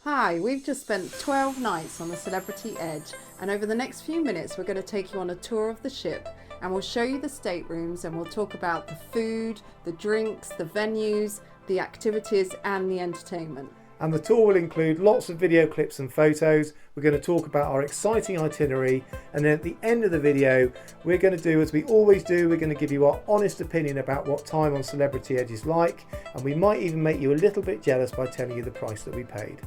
Hi, we've just spent 12 nights on the Celebrity Edge, and over the next few minutes we're going to take you on a tour of the ship, and we'll show you the staterooms, and we'll talk about the food, the drinks, the venues, the activities and the entertainment. And the tour will include lots of video clips and photos. We're going to talk about our exciting itinerary, and then at the end of the video we're going to do as we always do. We're going to give you our honest opinion about what time on Celebrity Edge is like, and we might even make you a little bit jealous by telling you the price that we paid.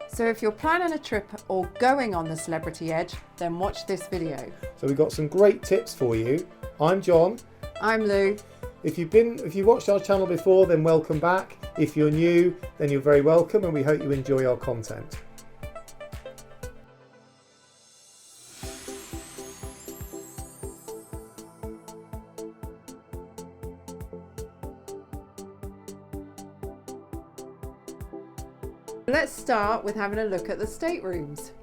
So if you're planning a trip or going on the Celebrity Edge, then watch this video. So we've got some great tips for you. I'm John. I'm Lou. If you've watched our channel before, then welcome back. If you're new, then you're very welcome, and we hope you enjoy our content. Let's start with having a look at the staterooms.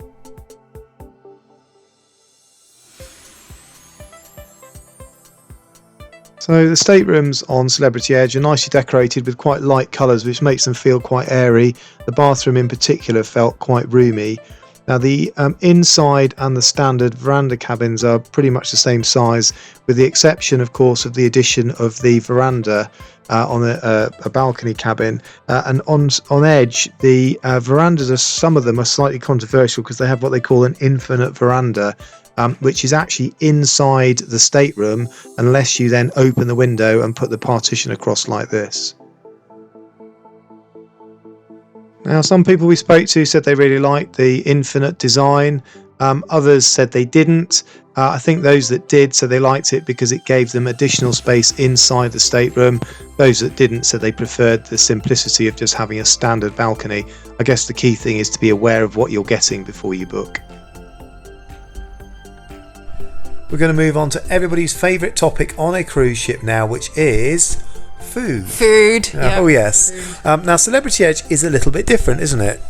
So the staterooms on Celebrity Edge are nicely decorated with quite light colours, which makes them feel quite airy. The bathroom in particular felt quite roomy. Now the inside and the standard veranda cabins are pretty much the same size, with the exception of course of the addition of the veranda on a balcony cabin, and on Edge the verandas some of them are slightly controversial because they have what they call an infinite veranda, which is actually inside the stateroom unless you then open the window and put the partition across like this. Now some people we spoke to said they really liked the infinite design, others said they didn't. I think those that did said they liked it because it gave them additional space inside the stateroom. Those that didn't said they preferred the simplicity of just having a standard balcony. I guess the key thing is to be aware of what you're getting before you book. We're going to move on to everybody's favourite topic on a cruise ship now, which is food. Oh yes. Now Celebrity Edge is a little bit different, isn't it?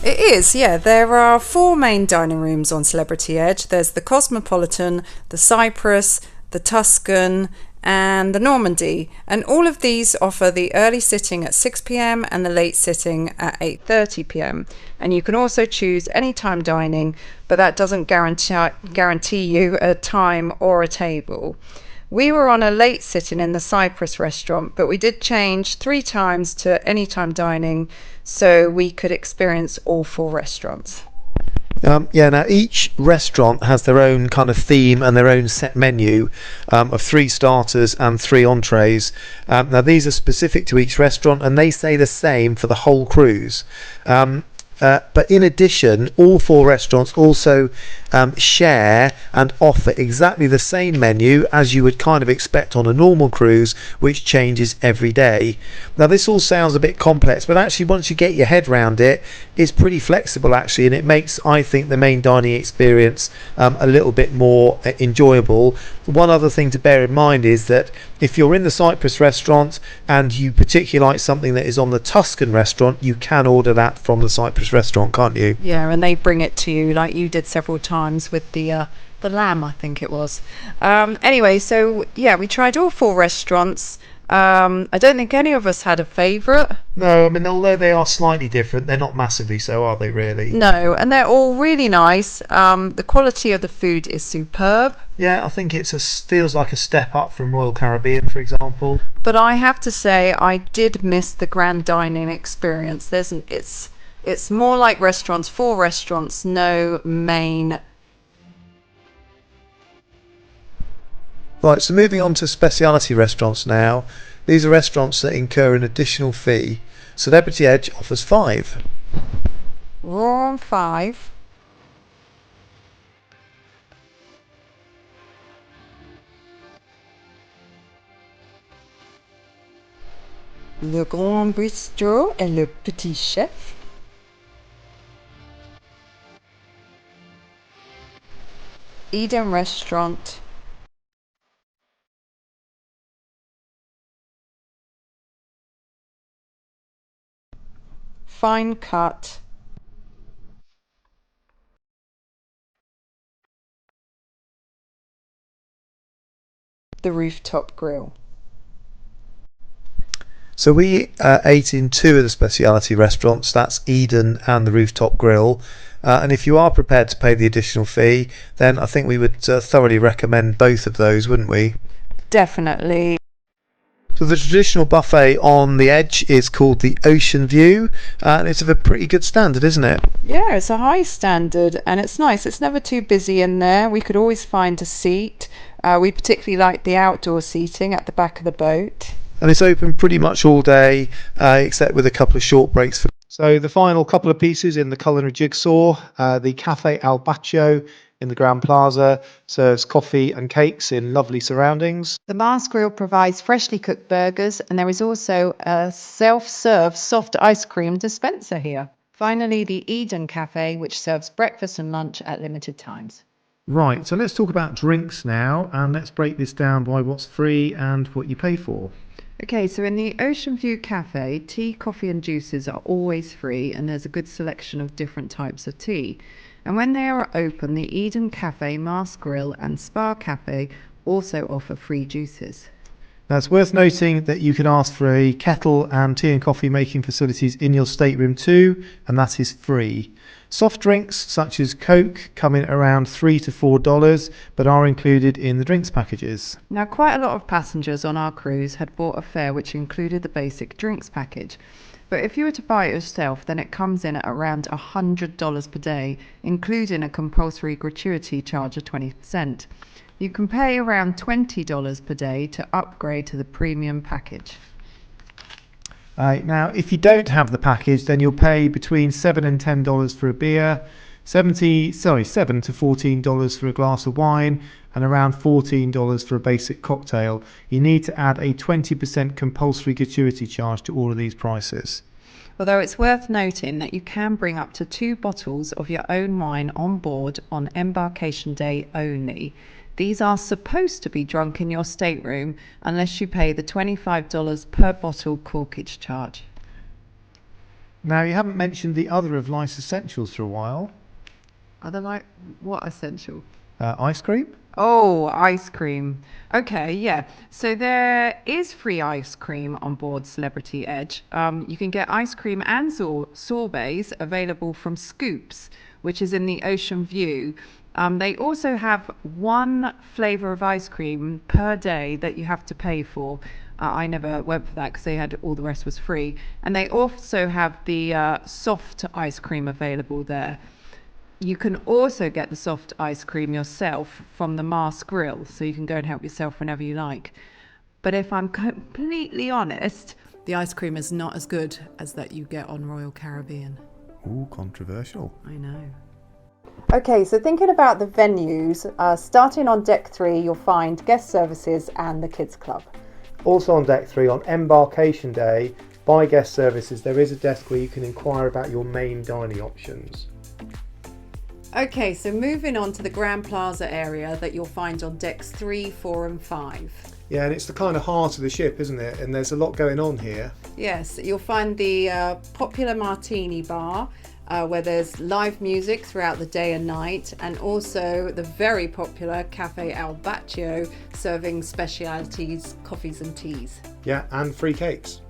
It is, yeah. There are 4 main dining rooms on Celebrity Edge. There's the Cosmopolitan, the Cyprus, the Tuscan and the Normandy, and all of these offer the early sitting at 6 p.m. and the late sitting at 8:30 p.m. and you can also choose anytime dining, but that doesn't guarantee you a time or a table. We were on a late sitting in the Cyprus restaurant, but we did change 3 times to anytime dining so we could experience all 4 restaurants. Now each restaurant has their own kind of theme and their own set menu of 3 starters and 3 entrees. Now these are specific to each restaurant and they say the same for the whole cruise. But in addition, all 4 restaurants also share and offer exactly the same menu as you would kind of expect on a normal cruise, which changes every day. Now this all sounds a bit complex, but actually once you get your head around it, it's pretty flexible actually, and it makes, I think, the main dining experience a little bit more enjoyable. One other thing to bear in mind is that if you're in the Cyprus restaurant and you particularly like something that is on the Tuscan restaurant, you can order that from the Cyprus restaurant, can't you? Yeah, and they bring it to you like you did several times with the lamb, I think it was. Anyway, so yeah, we tried all 4 restaurants. I don't think any of us had a favourite. No, I mean, although they are slightly different, they're not massively so, are they really? No, and they're all really nice. The quality of the food is superb. Yeah, I think it feels like a step up from Royal Caribbean, for example. But I have to say, I did miss the grand dining experience. It's more like restaurants, 4 restaurants, no main. Right, so moving on to speciality restaurants now. These are restaurants that incur an additional fee. Celebrity Edge offers 5. We're on 5. Le Grand Bistro et le Petit Chef. Eden Restaurant. Fine Cut. The Rooftop Grill. So we ate in two of the speciality restaurants, that's Eden and the Rooftop Grill. And if you are prepared to pay the additional fee, then I think we would thoroughly recommend both of those, wouldn't we? Definitely. So the traditional buffet on the edge is called the Ocean View, and it's of a pretty good standard, isn't it? Yeah, it's a high standard and it's nice. It's never too busy in there. We could always find a seat. We particularly like the outdoor seating at the back of the boat. And it's open pretty much all day, except with a couple of short breaks. So the final couple of pieces in the culinary jigsaw, the Cafe Al Baccio in the Grand Plaza serves coffee and cakes in lovely surroundings. The Mars Grill provides freshly cooked burgers and there is also a self-serve soft ice cream dispenser here. Finally, the Eden Cafe, which serves breakfast and lunch at limited times. Right, so let's talk about drinks now, and let's break this down by what's free and what you pay for. Okay, so in the Ocean View Cafe, tea, coffee and juices are always free and there's a good selection of different types of tea. And when they are open, the Eden Cafe, Mars Grill and Spa Cafe also offer free juices. Now it's worth noting that you can ask for a kettle and tea and coffee making facilities in your stateroom too, and that is free. Soft drinks such as Coke come in around $3 to $4, but are included in the drinks packages. Now, quite a lot of passengers on our cruise had bought a fare which included the basic drinks package. But if you were to buy it yourself, then it comes in at around $100 per day, including a compulsory gratuity charge of 20%. You can pay around $20 per day to upgrade to the premium package. Now, if you don't have the package, then you'll pay between $7 and $10 for a beer, $7 to $14 for a glass of wine, and around $14 for a basic cocktail. You need to add a 20% compulsory gratuity charge to all of these prices. Although it's worth noting that you can bring up to 2 bottles of your own wine on board on embarkation day only. These are supposed to be drunk in your stateroom unless you pay the $25 per bottle corkage charge. Now, you haven't mentioned the other of life's essentials for a while. Other like what essential? Ice cream? Oh, ice cream. Okay, yeah. So there is free ice cream on board Celebrity Edge. You can get ice cream and sorbets available from Scoops, which is in the Ocean View. They also have one flavour of ice cream per day that you have to pay for. I never went for that because they had all the rest was free. And they also have the soft ice cream available there. You can also get the soft ice cream yourself from the Mars Grill, so you can go and help yourself whenever you like. But if I'm completely honest, the ice cream is not as good as that you get on Royal Caribbean. Ooh, controversial. I know. Okay, so thinking about the venues, starting on deck 3, you'll find guest services and the kids club. Also on deck 3, on embarkation day, by guest services, there is a desk where you can inquire about your main dining options. Okay, so moving on to the Grand Plaza area that you'll find on decks 3, 4 and 5. Yeah, and it's the kind of heart of the ship, isn't it? And there's a lot going on here. Yes, you'll find the popular Martini Bar, where there's live music throughout the day and night, and also the very popular Cafe Al Baccio, serving specialities, coffees and teas. Yeah, and free cakes.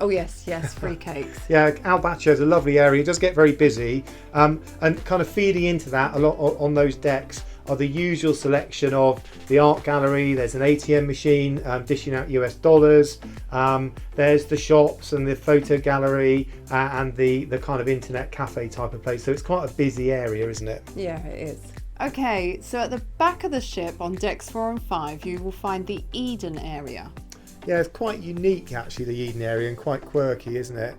Oh yes, free cakes. Yeah, Al Baccio is a lovely area. It does get very busy, and kind of feeding into that a lot on those decks are the usual selection of the art gallery. There's an ATM machine dishing out US dollars. There's the shops and the photo gallery and the kind of internet cafe type of place. So it's quite a busy area, isn't it? Yeah, it is. Okay, so at the back of the ship on decks 4 and 5, you will find the Eden area. Yeah, it's quite unique actually, the Eden area, and quite quirky, isn't it?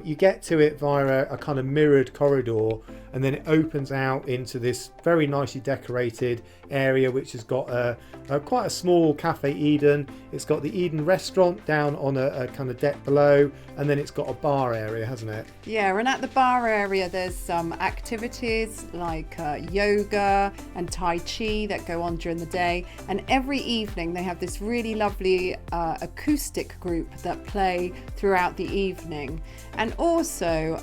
You get to it via a kind of mirrored corridor, and then it opens out into this very nicely decorated area which has got quite a small Cafe Eden. It's got the Eden restaurant down on a kind of deck below, and then it's got a bar area, hasn't it? Yeah, and at the bar area there's some activities like yoga and Tai Chi that go on during the day, and every evening they have this really lovely acoustic group that play throughout the evening. And also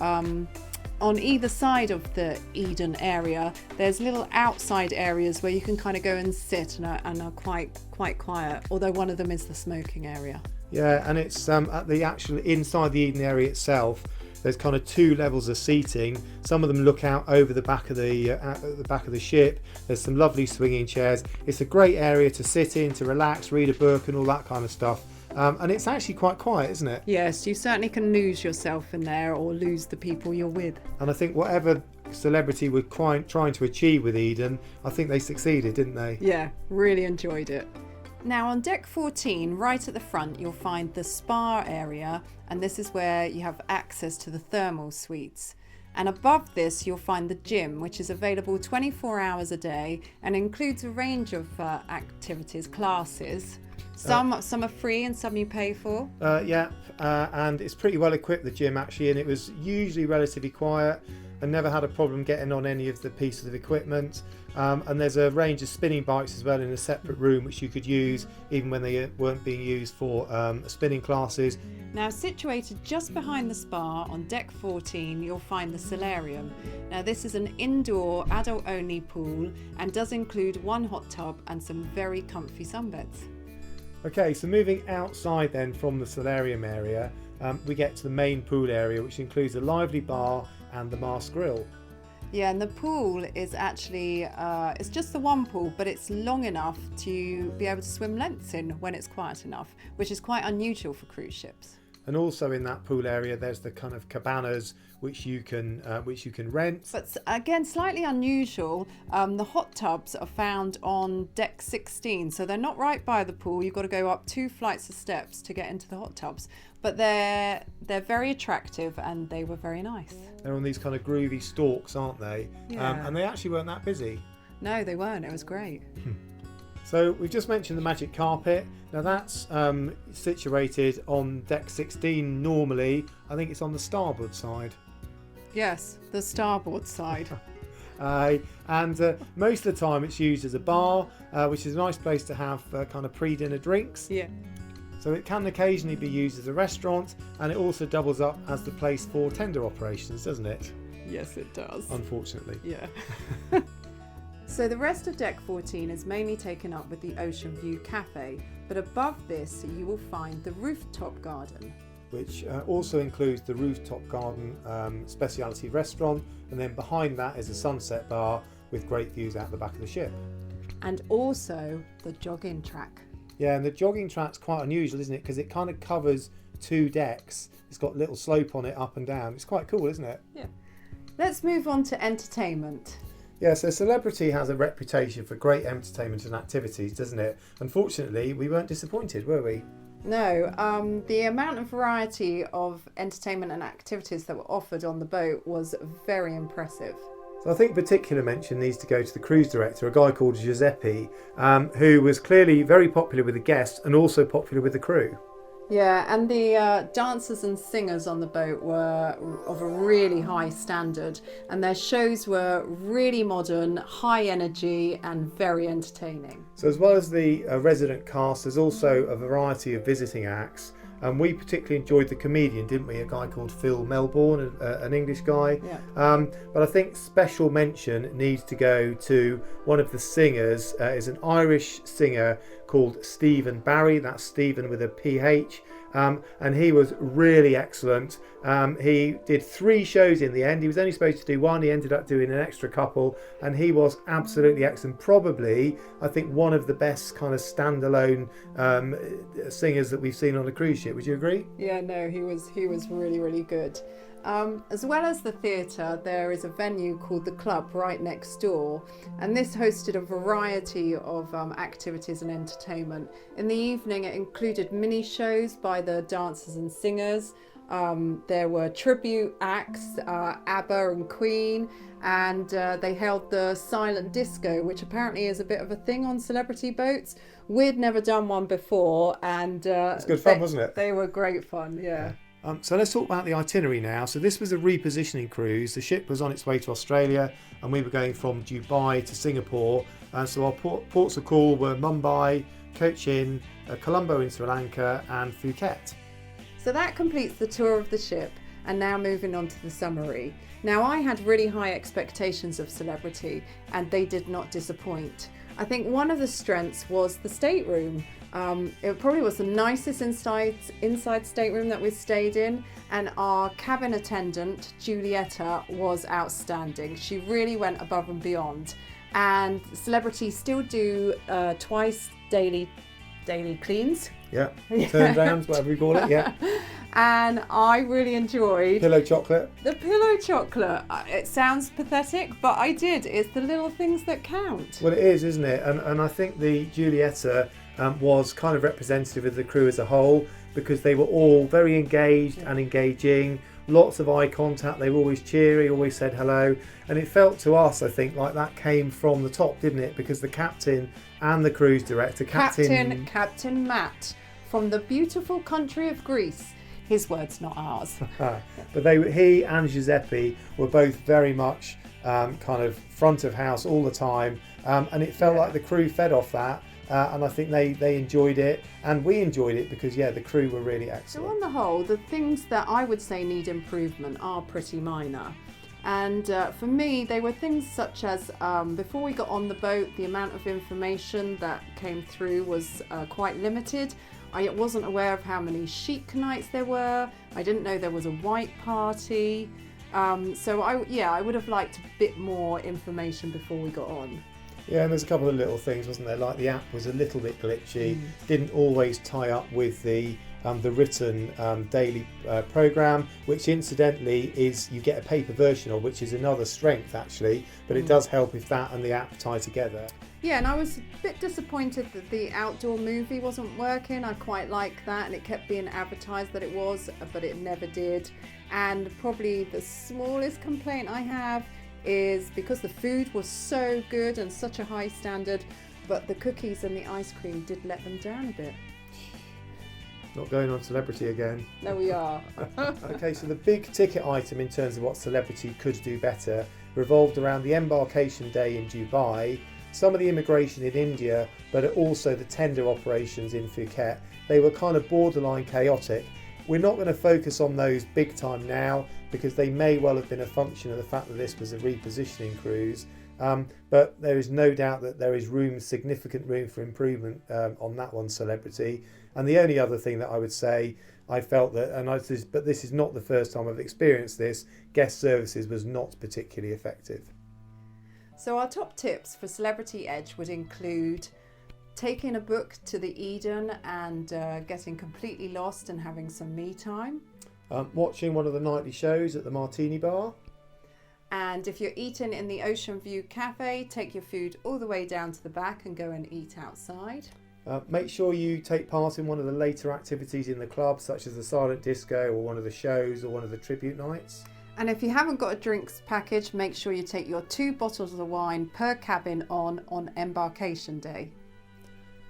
on either side of the Eden area there's little outside areas where you can kind of go and sit and are quite quiet, although one of them is the smoking area. Yeah, and it's at the actual inside the Eden area itself. There's kind of 2 levels of seating. Some of them look out over the back of the ship. There's some lovely swinging chairs. It's a great area to sit in, to relax, read a book, and all that kind of stuff. And it's actually quite quiet, isn't it? Yes, you certainly can lose yourself in there or lose the people you're with. And I think whatever Celebrity were trying to achieve with Eden, I think they succeeded, didn't they? Yeah, really enjoyed it. Now on deck 14, right at the front, you'll find the spa area, and this is where you have access to the thermal suites. And above this, you'll find the gym, which is available 24 hours a day and includes a range of activities, classes. Some are free and some you pay for. And it's pretty well equipped, the gym actually, and it was usually relatively quiet. I never had a problem getting on any of the pieces of equipment. And there's a range of spinning bikes as well in a separate room which you could use even when they weren't being used for spinning classes. Now situated just behind the spa on deck 14, you'll find the solarium. Now this is an indoor adult only pool and does include 1 hot tub and some very comfy sunbeds. Okay, so moving outside then from the solarium area, we get to the main pool area, which includes a lively bar and the Mast Grill. Yeah, and the pool is actually, it's just the one pool, but it's long enough to be able to swim lengths in when it's quiet enough, which is quite unusual for cruise ships. And also in that pool area, there's the kind of cabanas which you can rent. But again, slightly unusual. The hot tubs are found on deck 16, so they're not right by the pool. You've got to go up 2 flights of steps to get into the hot tubs. But they're very attractive and they were very nice. They're on these kind of groovy stalks, aren't they? Yeah. And they actually weren't that busy. No, they weren't. It was great. So we've just mentioned the magic carpet. Now that's situated on deck 16 normally. I think it's on the starboard side. Yes, the starboard side. And most of the time it's used as a bar, which is a nice place to have kind of pre-dinner drinks. Yeah. So it can occasionally be used as a restaurant, and it also doubles up as the place for tender operations, doesn't it? Yes, it does. Unfortunately. Yeah. So the rest of deck 14 is mainly taken up with the Ocean View Cafe, but above this you will find the rooftop garden, which also includes the rooftop garden Speciality restaurant, and then behind that is a sunset bar with great views out the back of the ship. And also the jogging track. Yeah, and the jogging track's quite unusual, isn't it? Because it kind of covers 2 decks. It's got a little slope on it up and down. It's quite cool, isn't it? Yeah. Let's move on to entertainment. Yeah, so Celebrity has a reputation for great entertainment and activities, doesn't it? Unfortunately, we weren't disappointed, were we? No, the amount of variety of entertainment and activities that were offered on the boat was very impressive. So I think particular mention needs to go to the cruise director, a guy called Giuseppe, who was clearly very popular with the guests and also popular with the crew. Yeah, and the dancers and singers on the boat were of a really high standard, and their shows were really modern, high energy and very entertaining. So as well as the resident cast, there's also a variety of visiting acts. And we particularly enjoyed the comedian, didn't we? A guy called Phil Melbourne, an English guy. Yeah. But I think special mention needs to go to one of the singers. Is an Irish singer called Stephen Barry. That's Stephen with a PH. And he was really excellent. He did 3 shows in the end. He was only supposed to do 1. He ended up doing an extra couple, and he was absolutely excellent. Probably, I think, one of the best kind of standalone singers that we've seen on a cruise ship. Would you agree? Yeah, no, he was really, really good. As well as the theatre, there is a venue called the Club right next door, and this hosted a variety of activities and entertainment. In the evening, it included mini shows by the dancers and singers. There were tribute acts, ABBA and Queen, and they held the silent disco, which apparently is a bit of a thing on celebrity boats. We'd never done one before, and it's good fun, wasn't it? They were great fun, yeah. So let's talk about the itinerary now. So this was a repositioning cruise. The ship was on its way to Australia, and we were going from Dubai to Singapore. So our ports of call were Mumbai, Cochin, Colombo in Sri Lanka, and Phuket. So that completes the tour of the ship, and now moving on to the summary. Now, I had really high expectations of Celebrity, and they did not disappoint. I think one of the strengths was the stateroom. It probably was the nicest inside stateroom that we stayed in, and our cabin attendant, Julietta, was outstanding. She really went above and beyond. And Celebrity still do twice daily cleans. Yeah, turn downs, whatever you call it, yeah. And I really enjoyed Pillow chocolate. the pillow chocolate. It sounds pathetic, but I did. It's the little things that count. Well, it is, isn't it? And I think the Giulietta was kind of representative of the crew as a whole, because they were all very engaged and engaging, lots of eye contact, they were always cheery, always said hello, and it felt to us, I think, like that came from the top, didn't it? Because the captain and the cruise director, Captain Matt, from the beautiful country of Greece. His words, not ours. But he and Giuseppe were both very much kind of front of house all the time, and it felt like the crew fed off that, and I think they enjoyed it, and we enjoyed it because, yeah, the crew were really excellent. So on the whole, the things that I would say need improvement are pretty minor. And for me, they were things such as, before we got on the boat, the amount of information that came through was quite limited. I wasn't aware of how many chic nights there were. I didn't know there was a white party. So I would have liked a bit more information before we got on. Yeah, and there's a couple of little things, wasn't there? Like the app was a little bit glitchy, didn't always tie up with the written daily program, which incidentally is you get a paper version of, which is another strength actually, but it does help if that and the app tie together. Yeah, and I was a bit disappointed that the outdoor movie wasn't working. I quite like that, and it kept being advertised that it was, but it never did. And probably the smallest complaint I have is because the food was so good and such a high standard, but the cookies and the ice cream did let them down a bit. Not going on Celebrity again. No, we are. Okay, so the big ticket item in terms of what Celebrity could do better revolved around the embarkation day in Dubai, some of the immigration in India, but also the tender operations in Phuket. They were kind of borderline chaotic. We're not going to focus on those big time now because they may well have been a function of the fact that this was a repositioning cruise. But there is no doubt that there is significant room for improvement on that one, Celebrity. And the only other thing that I would say, I felt that, but this is not the first time I've experienced this, guest services was not particularly effective. So our top tips for Celebrity Edge would include taking a book to the Eden and getting completely lost and having some me time. Watching one of the nightly shows at the Martini Bar. And if you're eating in the Ocean View Cafe, take your food all the way down to the back and go and eat outside. Make sure you take part in one of the later activities in the club, such as the silent disco or one of the shows or one of the tribute nights. And if you haven't got a drinks package, make sure you take your 2 bottles of wine per cabin on embarkation day.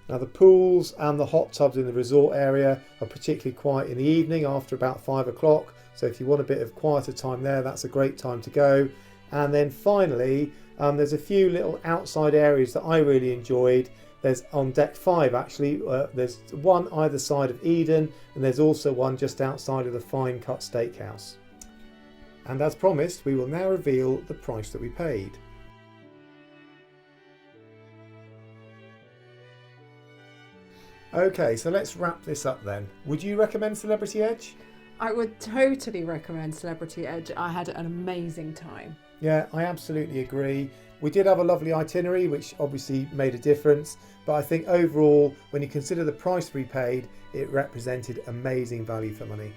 Now the pools and the hot tubs in the resort area are particularly quiet in the evening after about 5 o'clock. So if you want a bit of quieter time there, that's a great time to go. And then finally, there's a few little outside areas that I really enjoyed. There's on deck 5 actually, there's one either side of Eden, and there's also one just outside of the Fine Cut Steakhouse. And as promised, we will now reveal the price that we paid. Okay, so let's wrap this up then. Would you recommend Celebrity Edge? I would totally recommend Celebrity Edge. I had an amazing time. Yeah, I absolutely agree. We did have a lovely itinerary, which obviously made a difference. But I think overall, when you consider the price we paid, it represented amazing value for money.